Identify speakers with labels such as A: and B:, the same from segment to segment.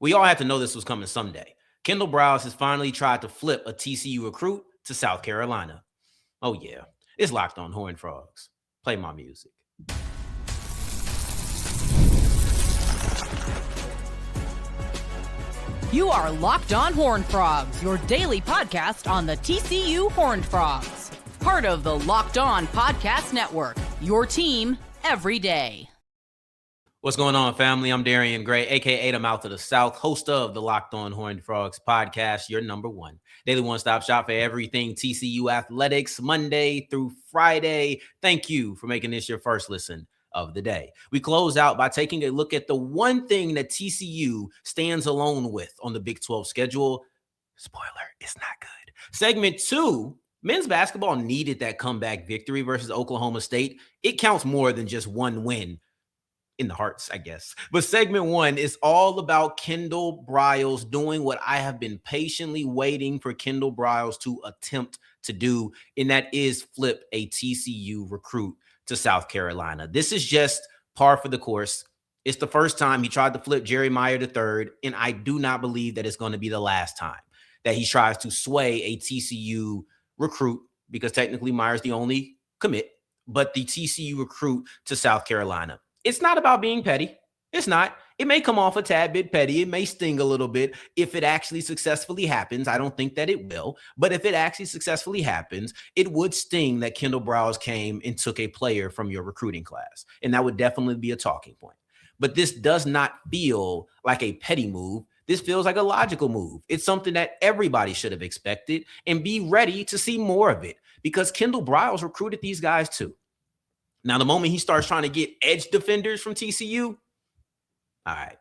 A: We all had to know this was coming someday. Kendall Briles has finally tried to flip a TCU recruit to South Carolina. Oh, yeah. It's Locked on Horned Frogs. Play my music.
B: You are Locked on Horned Frogs, your daily podcast on the TCU Horned Frogs. Part of the Locked on Podcast Network, your team every day.
A: What's going on, family? I'm Darrion Gray, a.k.a. the Mouth of the South, host of the Locked on Horned Frogs podcast, your number one daily one-stop shop for everything TCU athletics, Monday through Friday. Thank you for making this your first listen of the day. We close out by taking a look at the one thing that TCU stands alone with on the Big 12 schedule. Spoiler, it's not good. Segment 2, men's basketball needed that comeback victory versus Oklahoma State. It counts more than just one win. In the hearts, I guess. But segment 1 is all about Kendall Briles doing what I have been patiently waiting for Kendall Briles to attempt to do, and that is flip a TCU recruit to South Carolina. This is just par for the course. It's the first time he tried to flip Jerry Meyer III, and I do not believe that it's going to be the last time that he tries to sway a TCU recruit, because technically Meyer's the only commit, but the TCU recruit to South Carolina. It's not about being petty. It's not. It may come off a tad bit petty. It may sting a little bit if it actually successfully happens. I don't think that it will. But if it actually successfully happens, it would sting that Kendall Briles came and took a player from your recruiting class. And that would definitely be a talking point. But this does not feel like a petty move. This feels like a logical move. It's something that everybody should have expected, and be ready to see more of it, because Kendall Briles recruited these guys too. Now, the moment he starts trying to get edge defenders from TCU, all right,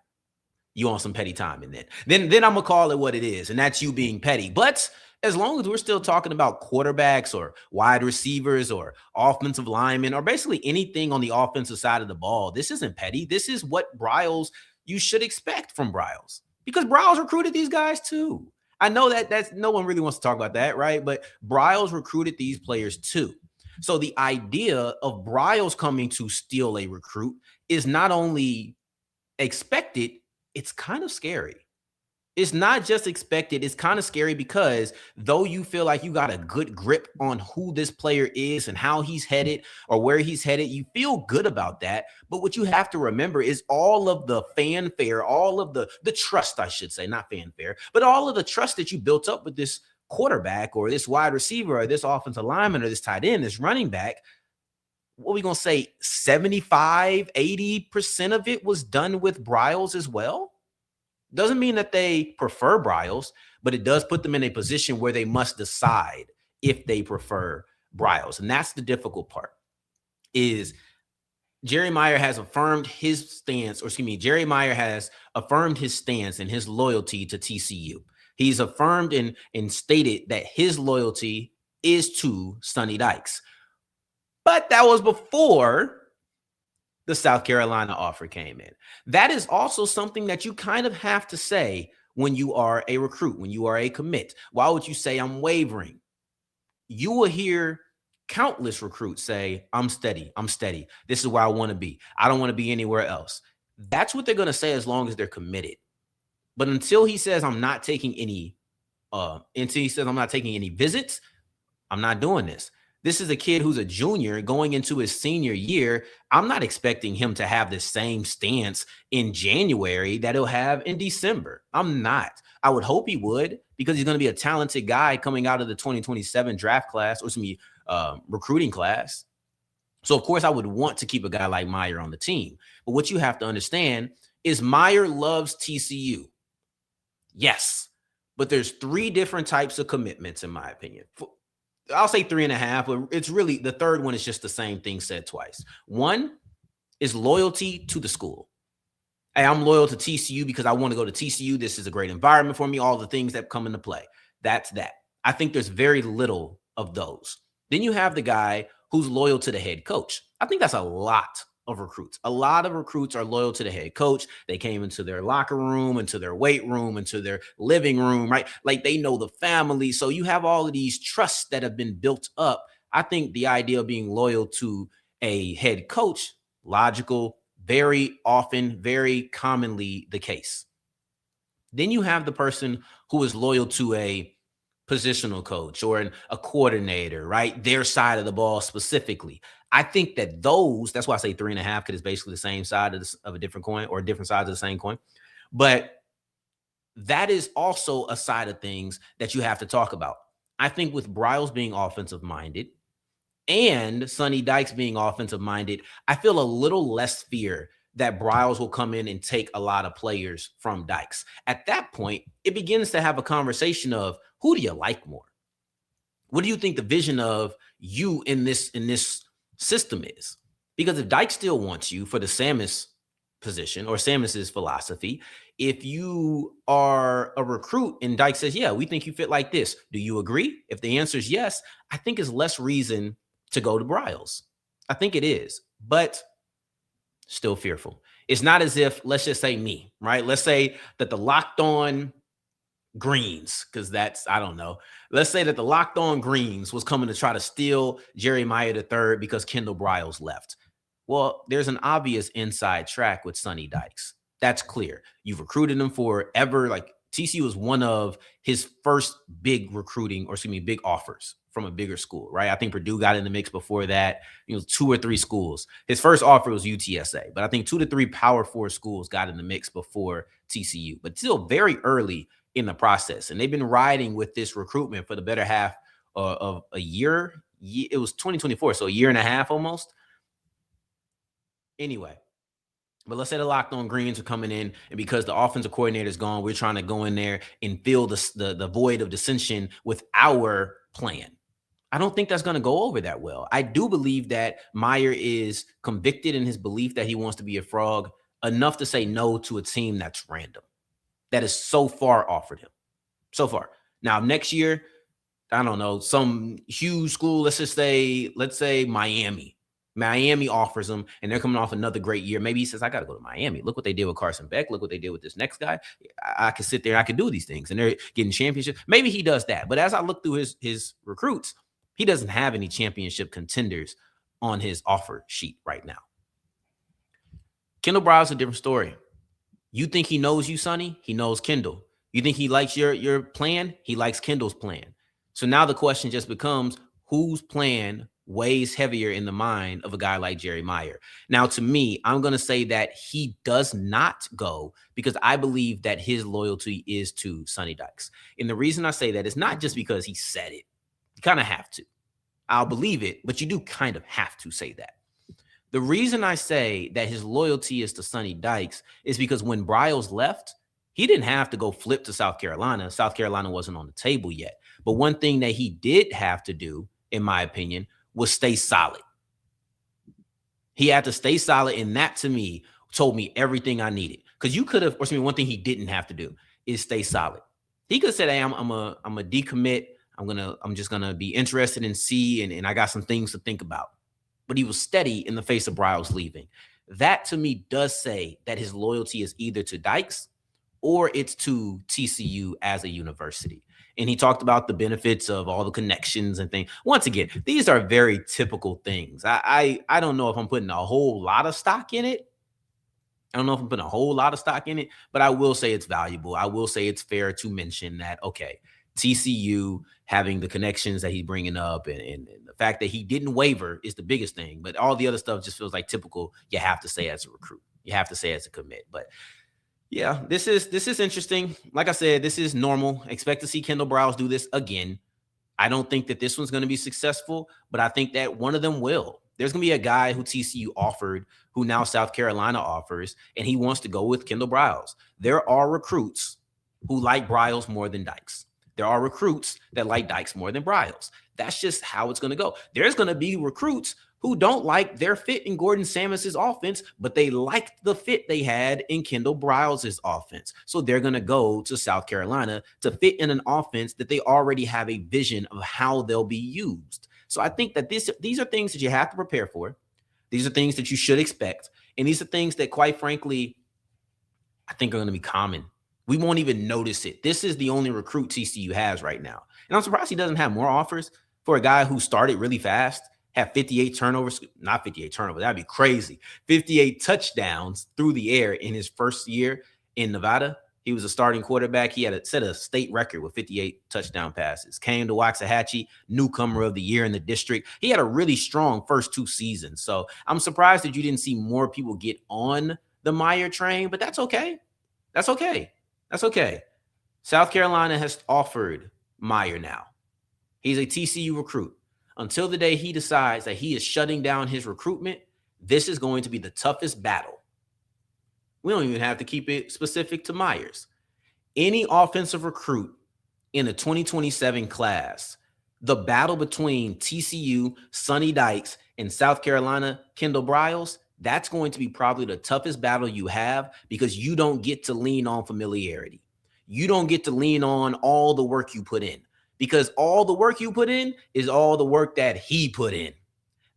A: you on some petty time in that. Then I'm going to call it what it is, and that's you being petty. But as long as we're still talking about quarterbacks or wide receivers or offensive linemen or basically anything on the offensive side of the ball, this isn't petty. This is what Briles, you should expect from Briles, because Briles recruited these guys too. I know that's no one really wants to talk about that, right? But Briles recruited these players too. So the idea of Briles coming to steal a recruit is not only expected, it's kind of scary. It's not just expected, it's kind of scary, because though you feel like you got a good grip on who this player is and how he's headed or where he's headed, you feel good about that. But what you have to remember is all of the fanfare, all of the trust, I should say, not fanfare, but all of the trust that you built up with this quarterback or this wide receiver or this offensive lineman or this tight end, this running back, what are we going to say, 75, 80% of it was done with Briles as well? Doesn't mean that they prefer Briles, but it does put them in a position where they must decide if they prefer Briles. And that's the difficult part, is Jerry Meyer has affirmed his stance, Jerry Meyer has affirmed his stance and his loyalty to TCU. He's affirmed and stated that his loyalty is to Sonny Dykes. But that was before the South Carolina offer came in. That is also something that you kind of have to say when you are a recruit, when you are a commit. Why would you say I'm wavering? You will hear countless recruits say, I'm steady. This is where I want to be. I don't want to be anywhere else. That's what they're going to say as long as they're committed. But until he says I'm not taking any visits, I'm not doing this. This is a kid who's a junior going into his senior year. I'm not expecting him to have the same stance in January that he'll have in December. I'm not. I would hope he would, because he's going to be a talented guy coming out of the 2027 draft class, or recruiting class. So, of course, I would want to keep a guy like Meyer on the team. But what you have to understand is Meyer loves TCU. Yes, but there's 3 different types of commitments, in my opinion. I'll say 3.5, but it's really, the third one is just the same thing said twice. One is loyalty to the school. Hey, I'm loyal to TCU because I want to go to TCU. This is a great environment for me. All the things that come into play. That's that. I think there's very little of those. Then you have the guy who's loyal to the head coach. I think that's a lot of recruits. A lot of recruits are loyal to the head coach. They came into their locker room, into their weight room, into their living room, right? Like, they know the family. So you have all of these trusts that have been built up. I think the idea of being loyal to a head coach, logical, very often, very commonly the case. Then you have the person who is loyal to a positional coach or a coordinator, right? Their side of the ball specifically. I think that that's why I say 3.5, because it's basically the same side of a different coin, or different sides of the same coin. But that is also a side of things that you have to talk about. I think with Briles being offensive minded and Sonny Dykes being offensive minded, I feel a little less fear that Briles will come in and take a lot of players from Dykes. At that point, it begins to have a conversation of, who do you like more? What do you think the vision of you in this system is? Because if Dykes still wants you for the Samus position or Samus's philosophy, if you are a recruit and Dykes says, yeah, we think you fit like this, do you agree? If the answer is yes, I think it's less reason to go to Briles. I think it is, but still fearful. It's not as if, let's just say me, right? Let's say that the Locked On Greens, because that's, I don't know. Let's say that the Locked On Greens was coming to try to steal Jerry Meyer III because Kendall Briles left. Well, there's an obvious inside track with Sonny Dykes. That's clear. You've recruited him forever. Like, TCU was one of his first big recruiting, or big offers from a bigger school, right? I think Purdue got in the mix before that. It was 2 or 3 schools. His first offer was UTSA, but I think 2 to 3 Power 4 schools got in the mix before TCU, but still very early in the process. And they've been riding with this recruitment for the better half of a year. It was 2024, so a year and a half almost. Anyway, but let's say the Locked On Greens are coming in, and because the offensive coordinator is gone, we're trying to go in there and fill the void of dissension with our plan. I don't think that's going to go over that well. I do believe that Meyer is convicted in his belief that he wants to be a Frog enough to say no to a team that's random, that is so far offered him. So far. Now, next year, I don't know, some huge school, let's say Miami. Miami offers him, and they're coming off another great year. Maybe he says, I got to go to Miami. Look what they did with Carson Beck. Look what they did with this next guy. I could sit there. I could do these things, and they're getting championships. Maybe he does that. But as I look through his recruits, he doesn't have any championship contenders on his offer sheet right now. Kendall Briles is a different story. You think he knows you, Sonny? He knows Kendall. You think he likes your plan? He likes Kendall's plan. So now the question just becomes, whose plan weighs heavier in the mind of a guy like Jerry Meyer? Now, to me, I'm going to say that he does not go, because I believe that his loyalty is to Sonny Dykes. And the reason I say that is not just because he said it. You kind of have to. I'll believe it, but you do kind of have to say that. The reason I say that his loyalty is to Sonny Dykes is because when Briles left, he didn't have to go flip to South Carolina. South Carolina wasn't on the table yet. But one thing that he did have to do, in my opinion, was stay solid. He had to stay solid, and that to me told me everything I needed. Because you could have, one thing he didn't have to do is stay solid. He could have said, hey, I'm a decommit. I'm just gonna be interested in C, and I got some things to think about. But he was steady in the face of Briles leaving. That to me does say that his loyalty is either to Dykes or it's to TCU as a university. And he talked about the benefits of all the connections and things. Once again, these are very typical things. I don't know if I'm putting a whole lot of stock in it. But I will say it's valuable. I will say it's fair to mention that, okay, TCU having the connections that he's bringing up and the fact that he didn't waver is the biggest thing. But all the other stuff just feels like typical. You have to say as a recruit. You have to say as a commit. But yeah, this is interesting. Like I said, this is normal. Expect to see Kendall Briles do this again. I don't think that this one's going to be successful, but I think that one of them will. There's going to be a guy who TCU offered, who now South Carolina offers, and he wants to go with Kendall Briles. There are recruits who like Briles more than Dykes. There are recruits that like Dykes more than Briles. That's just how it's going to go. There's going to be recruits who don't like their fit in Gordon Samus's offense, but they liked the fit they had in Kendall Briles' offense. So they're going to go to South Carolina to fit in an offense that they already have a vision of how they'll be used. So I think that these are things that you have to prepare for. These are things that you should expect. And these are things that, quite frankly, I think are going to be common. We won't even notice it. This is the only recruit TCU has right now. And I'm surprised he doesn't have more offers for a guy who started really fast, had 58 turnovers, not 58 turnovers, that'd be crazy. 58 touchdowns through the air in his first year in Nevada. He was a starting quarterback. He had set a state record with 58 touchdown passes. Came to Waxahachie, newcomer of the year in the district. He had a really strong first 2 seasons. So I'm surprised that you didn't see more people get on the Meyer train, but that's okay. That's okay. That's okay. South Carolina has offered Meyer now. He's a TCU recruit. Until the day he decides that he is shutting down his recruitment, this is going to be the toughest battle. We don't even have to keep it specific to Myers. Any offensive recruit in the 2027 class, the battle between TCU, Sonny Dykes, and South Carolina, Kendall Briles, that's going to be probably the toughest battle you have because you don't get to lean on familiarity. You don't get to lean on all the work you put in because all the work you put in is all the work that he put in.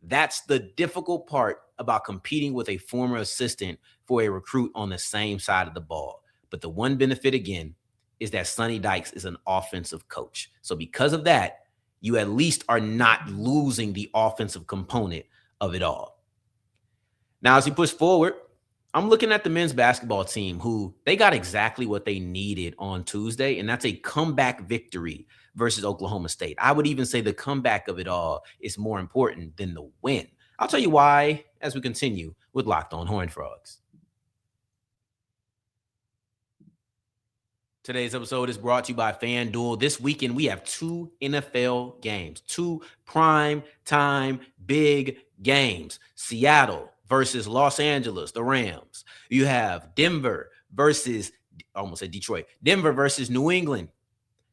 A: That's the difficult part about competing with a former assistant for a recruit on the same side of the ball. But the one benefit, again, is that Sonny Dykes is an offensive coach. So because of that, you at least are not losing the offensive component of it all. Now, as we push forward, I'm looking at the men's basketball team who they got exactly what they needed on Tuesday, and that's a comeback victory versus Oklahoma State. I would even say the comeback of it all is more important than the win. I'll tell you why as we continue with Locked On Horned Frogs. Today's episode is brought to you by FanDuel. This weekend, we have 2 NFL games, 2 prime time big games. Seattle versus Los Angeles, the Rams. You have Denver versus, I almost said Detroit, Denver versus New England.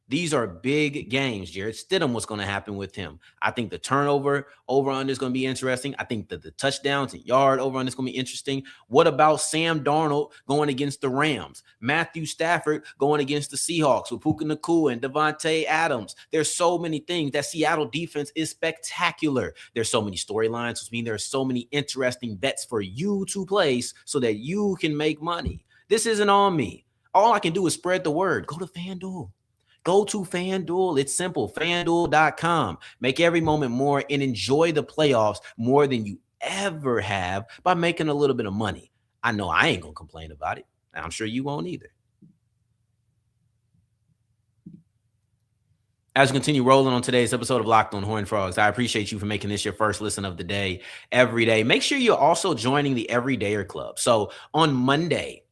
A: These are big games. Jared Stidham, what's going to happen with him? I think the turnover over-under is going to be interesting. I think that the touchdowns and yard over-under is going to be interesting. What about Sam Darnold going against the Rams? Matthew Stafford going against the Seahawks with Puka Nacua and Devontae Adams. There's so many things. That Seattle defense is spectacular. There's so many storylines, which means there's so many interesting bets for you to place so that you can make money. This isn't on me. All I can do is spread the word. Go to FanDuel. Go to FanDuel. It's simple. FanDuel.com. Make every moment more and enjoy the playoffs more than you ever have by making a little bit of money. I know I ain't going to complain about it. I'm sure you won't either. As we continue rolling on today's episode of Locked On Horned Frogs, I appreciate you for making this your first listen of the day every day. Make sure you're also joining the Everydayer Club. So on Monday,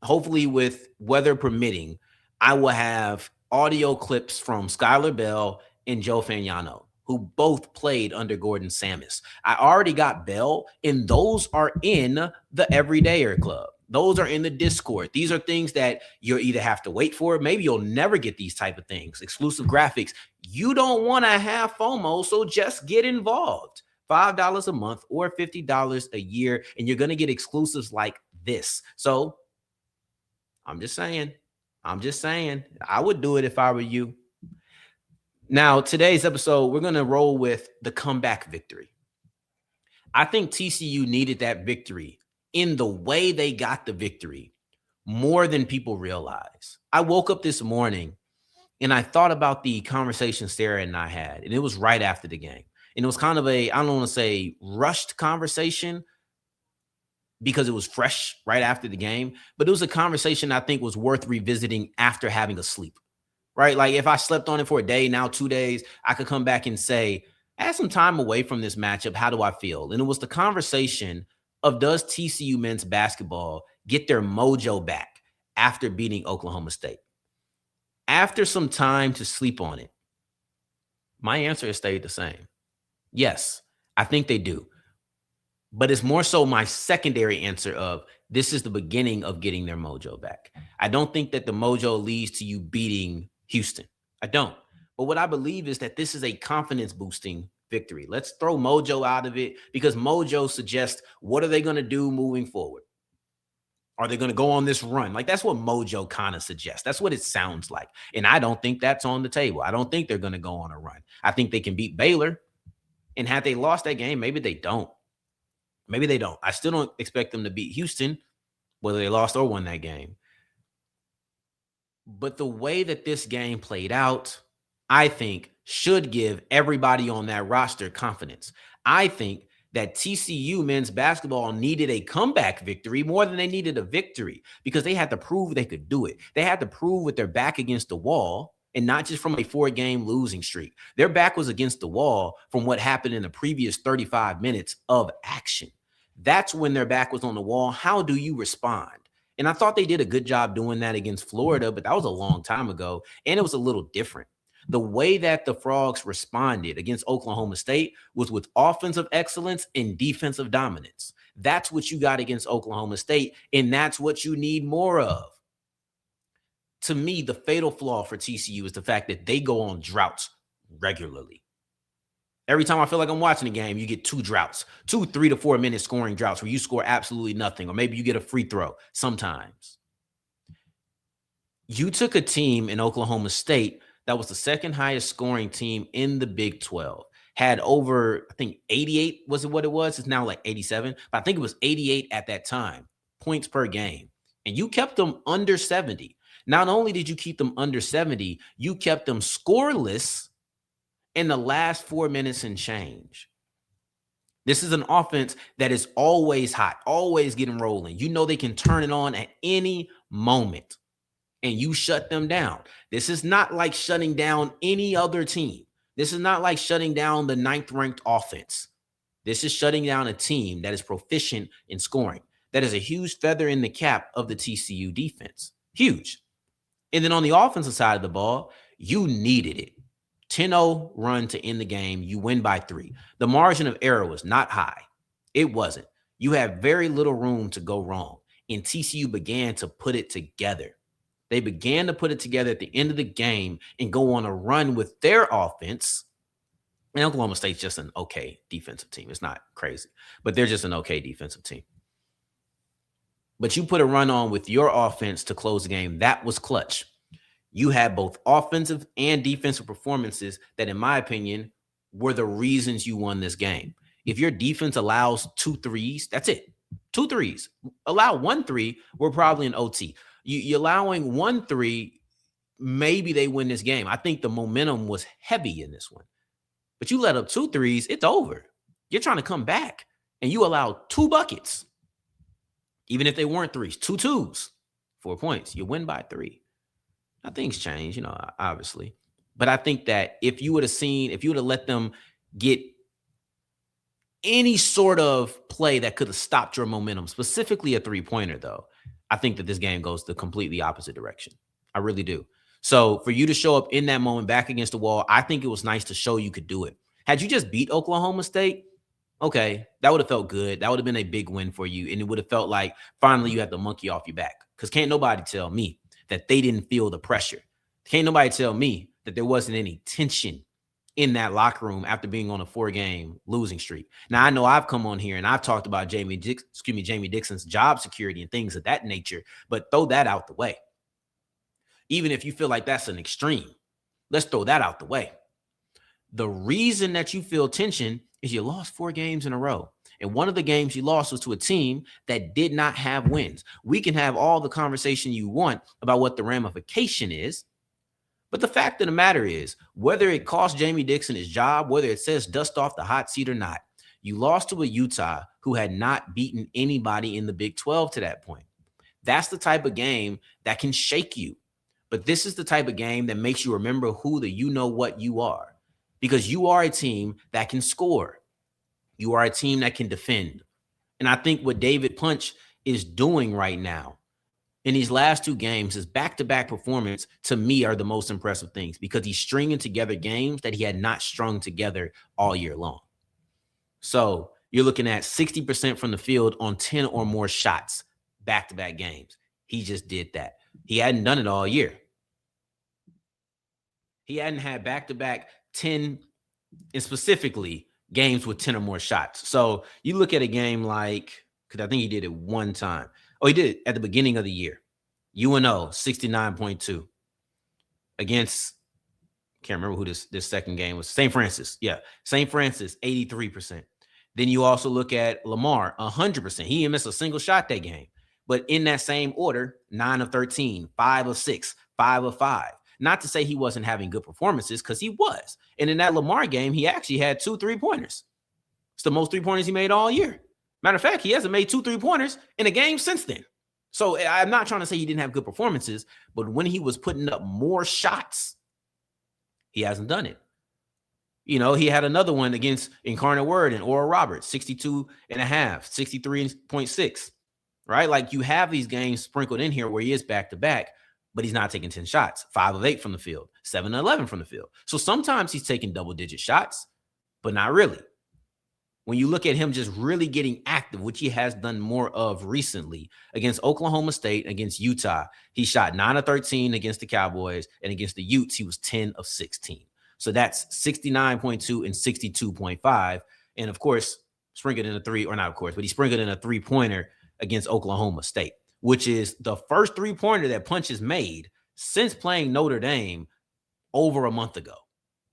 A: hopefully with weather permitting, I will have audio clips from Skylar Bell and Joe Fagnano, who both played under Gordon Samus. I already got Bell, and those are in the Everydayer Club. Those are in the Discord. These are things that you'll either have to wait for. Maybe you'll never get these type of things. Exclusive graphics. You don't want to have FOMO, so just get involved. $5 a month or $50 a year, and you're going to get exclusives like this. So I'm just saying, I would do it if I were you. Now, today's episode, we're going to roll with the comeback victory. I think TCU needed that victory in the way they got the victory more than people realize. I woke up this morning and I thought about the conversation Sarah and I had, and it was right after the game. And it was kind of I don't want to say rushed conversation, because it was fresh right after the game, but it was a conversation I think was worth revisiting after having a sleep, right? Like if I slept on it for a day, now 2 days, I could come back and say, I had some time away from this matchup. How do I feel? And it was the conversation of, does TCU men's basketball get their mojo back after beating Oklahoma State? After some time to sleep on it, my answer has stayed the same. Yes, I think they do. But it's more so my secondary answer of, this is the beginning of getting their mojo back. I don't think that the mojo leads to you beating Houston. I don't. But what I believe is that this is a confidence boosting victory. Let's throw mojo out of it, because mojo suggests, what are they going to do moving forward? Are they going to go on this run? Like, that's what mojo kind of suggests. That's what it sounds like. And I don't think that's on the table. I don't think they're going to go on a run. I think they can beat Baylor. And had they lost that game, maybe they don't. Maybe they don't. I still don't expect them to beat Houston, whether they lost or won that game. But the way that this game played out, I think, should give everybody on that roster confidence. I think that TCU men's basketball needed a comeback victory more than they needed a victory, because they had to prove they could do it. They had to prove with their back against the wall, and not just from a 4-game losing streak. Their back was against the wall from what happened in the previous 35 minutes of action. That's when their back was on the wall. How do you respond? And I thought they did a good job doing that against Florida, but that was a long time ago, and it was a little different. The way that the Frogs responded against Oklahoma State was with offensive excellence and defensive dominance. That's what you got against Oklahoma State, and that's what you need more of. To me, the fatal flaw for TCU is the fact that they go on droughts regularly. Every time I feel like I'm watching a game, you get 2 droughts, 2 3 to 4 minute scoring droughts where you score absolutely nothing, or maybe you get a free throw sometimes. You took a team in Oklahoma State that was the second highest scoring team in the Big 12, had over, I think 88 was what it was. It's now like 87, but I think it was 88 at that time, points per game. And you kept them under 70. Not only did you keep them under 70, you kept them scoreless in the last 4 minutes and change. This is an offense that is always hot, always getting rolling. You know they can turn it on at any moment, and you shut them down. This is not like shutting down any other team. This is not like shutting down the 9th-ranked offense. This is shutting down a team that is proficient in scoring. That is a huge feather in the cap of the TCU defense. Huge. And then on the offensive side of the ball, you needed it. 10-0 run to end the game. You win by 3. The margin of error was not high. It wasn't. You had very little room to go wrong. And TCU began to put it together. They began to put it together at the end of the game and go on a run with their offense. And Oklahoma State's just an okay defensive team. It's not crazy, but they're just an okay defensive team. But you put a run on with your offense to close the game. That was clutch. You had both offensive and defensive performances that, in my opinion, were the reasons you won this game. If your defense allows 2 threes, that's it. 2 threes. Allow 1 3, we're probably in OT. You're allowing 1 3, maybe they win this game. I think the momentum was heavy in this one. But you let up 2 threes, it's over. You're trying to come back, and you allow 2 buckets. Even if they weren't threes, 2 twos, 4 points. You win by 3. Now, things change, obviously. But I think that if you would have let them get any sort of play that could have stopped your momentum, specifically a 3-pointer, though, I think that this game goes the completely opposite direction. I really do. So for you to show up in that moment back against the wall, I think it was nice to show you could do it. Had you just beat Oklahoma State, okay, that would have felt good. That would have been a big win for you. And it would have felt like finally you had the monkey off your back. Because can't nobody tell me that they didn't feel the pressure. Can't nobody tell me that there wasn't any tension in that locker room after being on a 4-game losing streak. Now, I know I've come on here and I've talked about Jamie Dixon's job security and things of that nature, but throw that out the way. Even if you feel like that's an extreme, let's throw that out the way. The reason that you feel tension is you lost 4 games in a row. And one of the games you lost was to a team that did not have wins. We can have all the conversation you want about what the ramification is. But the fact of the matter is, whether it cost Jamie Dixon his job, whether it says dust off the hot seat or not, you lost to a Utah who had not beaten anybody in the Big 12 to that point. That's the type of game that can shake you. But this is the type of game that makes you remember who the you-know-what you are. Because you are a team that can score. You are a team that can defend. And I think what David Punch is doing right now in these last 2 games, his back-to-back performance, to me, are the most impressive things because he's stringing together games that he had not strung together all year long. So you're looking at 60% from the field on 10 or more shots, back-to-back games. He just did that. He hadn't done it all year. He hadn't had back-to-back 10, and specifically games with 10 or more shots. So you look at a game like, because I think he did it one time. Oh, he did it at the beginning of the year. UNO, 69.2 against, can't remember who this second game was. St. Francis. Yeah, St. Francis, 83%. Then you also look at Lamar, 100%. He didn't miss a single shot that game. But in that same order, 9 of 13, 5 of 6, 5 of 5. Not to say he wasn't having good performances, because he was. And in that Lamar game, he actually had 2 3-pointers. It's the most 3-pointers he made all year. Matter of fact, he hasn't made 2 3-pointers in a game since then. So I'm not trying to say he didn't have good performances, but when he was putting up more shots, he hasn't done it. You know, he had another one against Incarnate Word and Oral Roberts, 62.5, 63.6, right? Like, you have these games sprinkled in here where he is back-to-back, but he's not taking 10 shots, 5 of 8 from the field, 7 of 11 from the field. So sometimes he's taking double-digit shots, but not really. When you look at him just really getting active, which he has done more of recently, against Oklahoma State, against Utah, he shot 9 of 13 against the Cowboys, and against the Utes, he was 10 of 16. So that's 69.2 and 62.5. And of course, sprinkled in a three, or not of course, but he sprinkled in a 3-pointer against Oklahoma State, which is the first 3-pointer that Punch has made since playing Notre Dame over a month ago.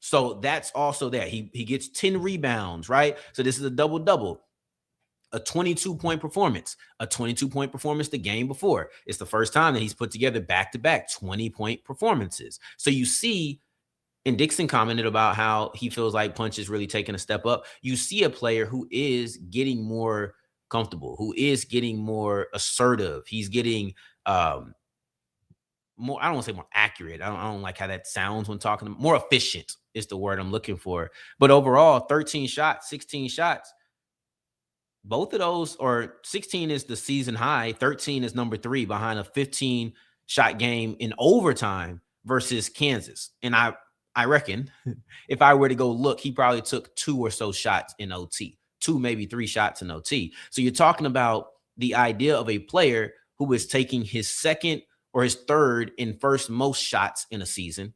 A: So that's also there. He gets 10 rebounds, right? So this is a double-double, a 22-point performance, a 22-point performance the game before. It's the first time that he's put together back-to-back 20-point performances. So you see, and Dixon commented about how he feels like Punch is really taking a step up. You see a player who is getting more comfortable, who is getting more assertive. He's getting more, I don't want to say more accurate. I don't like how that sounds when talking. More efficient is the word I'm looking for. But overall, 13 shots, 16 shots. Both of those, or 16 is the season high. 13 is number 3 behind a 15-shot game in overtime versus Kansas. And I reckon if I were to go look, he probably took 2 or so shots in OT. 2, maybe 3 shots in OT. So you're talking about the idea of a player who is taking his second or his third and first most shots in a season.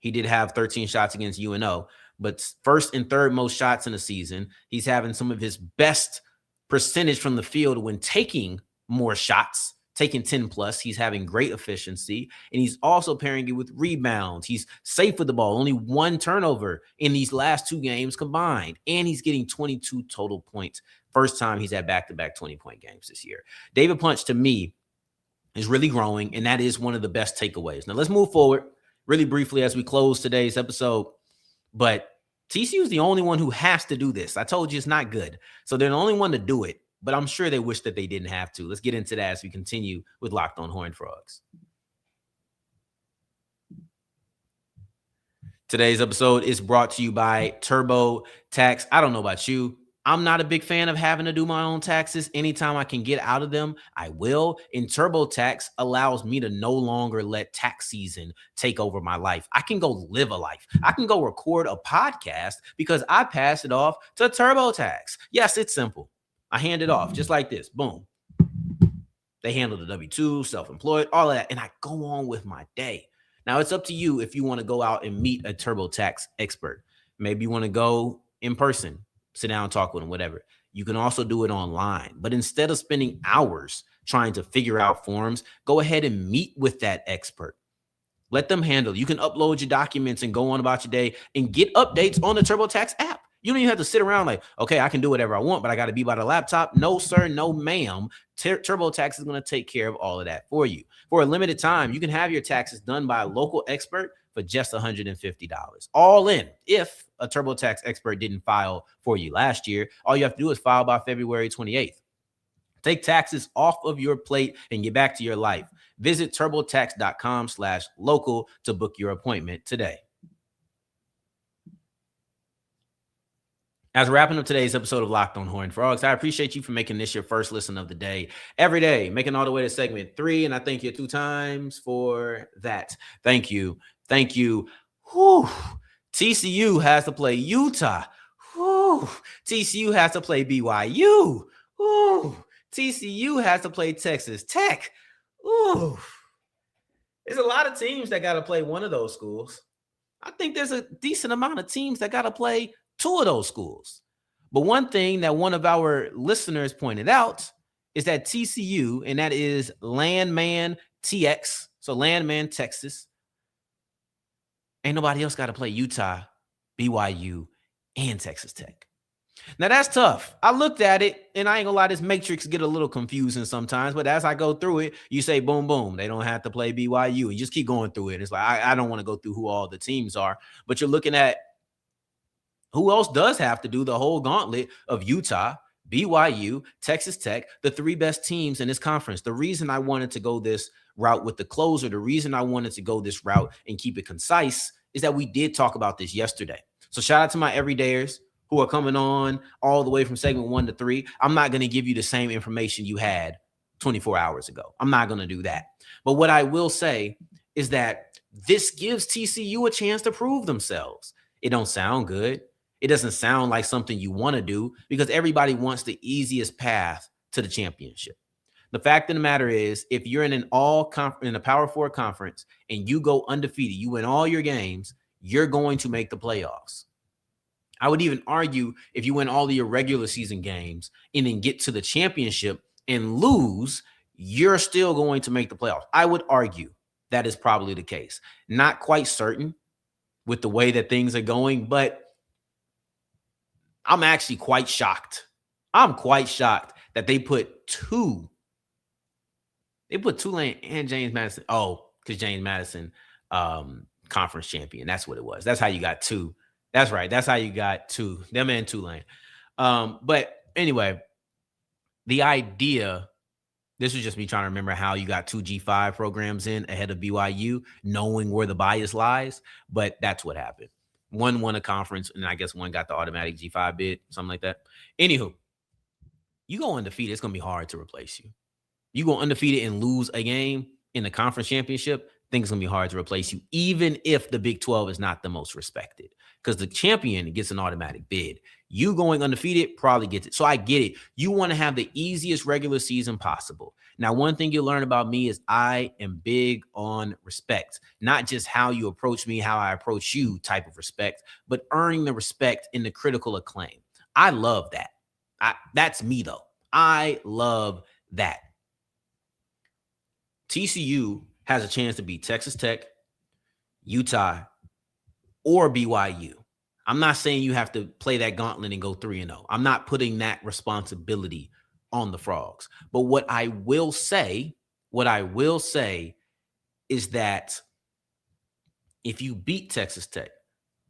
A: He did have 13 shots against UNO, but first and third most shots in a season. He's having some of his best percentage from the field when taking more shots, taking 10 plus. He's having great efficiency, and he's also pairing it with rebounds. He's safe with the ball, only 1 turnover in these last 2 games combined, and he's getting 22 total points. First time he's had back-to-back 20-point games this year. David Punch, to me, is really growing, and that is one of the best takeaways. Now, let's move forward really briefly as we close today's episode. But TCU is the only one who has to do this. I told you it's not good. So they're the only one to do it, but I'm sure they wish that they didn't have to. Let's get into that as we continue with Locked on Horned Frogs. Today's episode is brought to you by TurboTax. I don't know about you. I'm not a big fan of having to do my own taxes. Anytime I can get out of them, I will. And TurboTax allows me to no longer let tax season take over my life. I can go live a life. I can go record a podcast because I pass it off to TurboTax. Yes, it's simple. I hand it off just like this. Boom. They handle the W-2, self-employed, all of that. And I go on with my day. Now, it's up to you if you want to go out and meet a TurboTax expert. Maybe you want to go in person. Sit down and talk with them, whatever. You can also do it online. But instead of spending hours trying to figure out forms, go ahead and meet with that expert. Let them handle it. You can upload your documents and go on about your day and get updates on the TurboTax app. You don't even have to sit around like, okay, I can do whatever I want, but I got to be by the laptop. No, sir. No, ma'am. TurboTax is going to take care of all of that for you. For a limited time, you can have your taxes done by a local expert for just $150. All in. If a TurboTax expert didn't file for you last year, all you have to do is file by February 28th. Take taxes off of your plate and get back to your life. Visit turbotax.com/local to book your appointment today. As we're wrapping up today's episode of Locked on Horned Frogs, I appreciate you for making this your first listen of the day. Every day, making all the way to segment 3, and I thank you 2 times for that. Thank you. Thank you. Whew. TCU has to play Utah. Whew. TCU has to play BYU. Whew. TCU has to play Texas Tech. Ooh. There's a lot of teams that got to play one of those schools. I think there's a decent amount of teams that got to play 2 of those schools. But one thing that one of our listeners pointed out is that TCU, and that is Landman TX, so Landman Texas, ain't nobody else got to play Utah, BYU, and Texas Tech. Now, that's tough. I looked at it, and I ain't gonna lie, this matrix get a little confusing sometimes, but as I go through it, you say, boom, boom, they don't have to play BYU, and you just keep going through it. It's like, I don't want to go through who all the teams are, but you're looking at Who else does have to do the whole gauntlet of Utah, BYU, Texas Tech, the three best teams in this conference? The reason I wanted to go this route with the closer, the reason I wanted to go this route and keep it concise is that we did talk about this yesterday. So shout out to my everydayers who are coming on all the way from segment 1 to 3. I'm not going to give you the same information you had 24 hours ago. I'm not going to do that. But what I will say is that this gives TCU a chance to prove themselves. It don't sound good. It doesn't sound like something you want to do because everybody wants the easiest path to the championship. The fact of the matter is, if you're in in a Power 4 conference and you go undefeated, you win all your games, you're going to make the playoffs. I would even argue if you win all of your regular season games and then get to the championship and lose, you're still going to make the playoffs. I would argue that is probably the case. Not quite certain with the way that things are going, but I'm actually quite shocked. I'm quite shocked that they put Tulane and James Madison. Oh, because James Madison, conference champion. That's what it was. That's how you got two. That's right. That's how you got two. Them and Tulane. But anyway, the idea, this was just me trying to remember how you got two G5 programs in ahead of BYU, knowing where the bias lies. But that's what happened. One won a conference, and I guess one got the automatic G5 bid, something like that. Anywho, you go undefeated, it's going to be hard to replace you. You go undefeated and lose a game in the conference championship, I think it's going to be hard to replace you, even if the Big 12 is not the most respected. Because the champion gets an automatic bid. You going undefeated probably gets it. So I get it. You want to have the easiest regular season possible. Now, one thing you'll learn about me is I am big on respect. Not just how you approach me, how I approach you type of respect, but earning the respect in the critical acclaim. I love that. That's me, though. I love that. TCU has a chance to beat Texas Tech, Utah, or BYU. I'm not saying you have to play that gauntlet and go 3-0. I'm not putting that responsibility on the Frogs. But what I will say is that if you beat Texas Tech,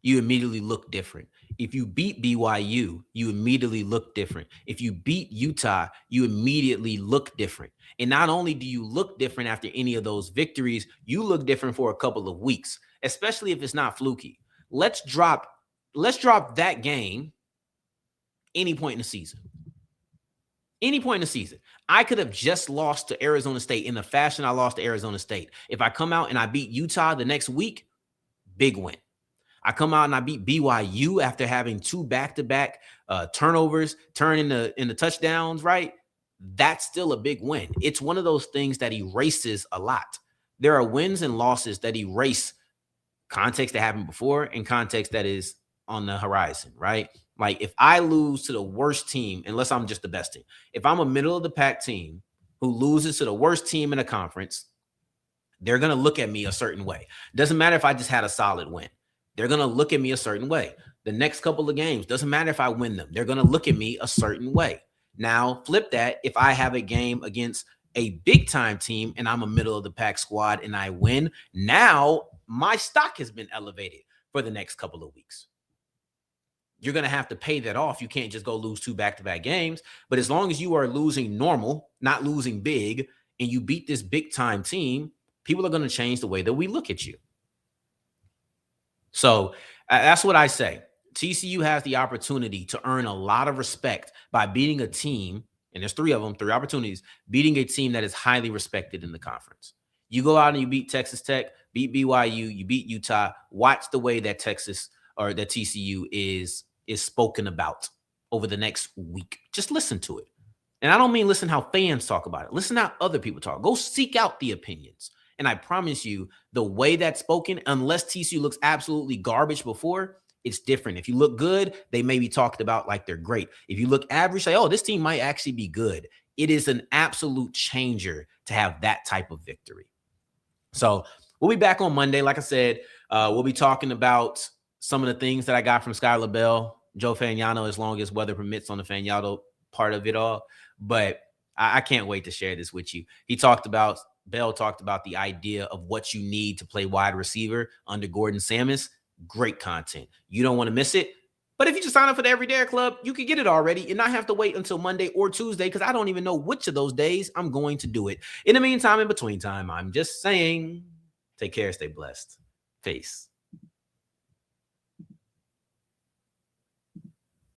A: you immediately look different. If you beat BYU, you immediately look different. If you beat Utah, you immediately look different. And not only do you look different after any of those victories, you look different for a couple of weeks, especially if it's not fluky. Let's drop that game any point in the season. Any point in the season. I could have just lost to Arizona State in the fashion I lost to Arizona State. If I come out and I beat Utah the next week, big win. I come out and I beat BYU after having two back-to-back turnovers turn into touchdowns, right? That's still a big win. It's one of those things that erases a lot. There are wins and losses that erase context that happened before and context that is on the horizon, right? Like if I lose to the worst team, unless I'm just the best team, if I'm a middle of the pack team who loses to the worst team in a conference, they're going to look at me a certain way. Doesn't matter if I just had a solid win. They're going to look at me a certain way. The next couple of games, doesn't matter if I win them. They're going to look at me a certain way. Now, flip that. If I have a game against a big-time team and I'm a middle-of-the-pack squad and I win, now my stock has been elevated for the next couple of weeks. You're going to have to pay that off. You can't just go lose two back-to-back games. But as long as you are losing normal, not losing big, and you beat this big-time team, people are going to change the way that we look at you. So that's what I say. TCU has the opportunity to earn a lot of respect by beating a team, and there's three of them, three opportunities, beating a team that is highly respected in the conference. You go out and you beat Texas Tech, beat BYU, you beat Utah. Watch the way that Texas or that TCU is spoken about over the next week. Just listen to it. And I don't mean listen how fans talk about it. Listen how other people talk. Go seek out the opinions. And I promise you, the way that's spoken, unless TCU looks absolutely garbage before, it's different. If you look good, they may be talked about like they're great. If you look average, say, oh, this team might actually be good. It is an absolute changer to have that type of victory. So we'll be back on Monday. Like I said, we'll be talking about some of the things that I got from Skylar Bell, Joe Fagnano, as long as weather permits on the Fagnano part of it all. But I can't wait to share this with you. Bell talked about the idea of what you need to play wide receiver under Gordon Samus. Great content. You don't want to miss it. But if you just sign up for the Everyday Club, you can get it already and not have to wait until Monday or Tuesday because I don't even know which of those days I'm going to do it. In the meantime, in between time, I'm just saying, take care, stay blessed. Peace.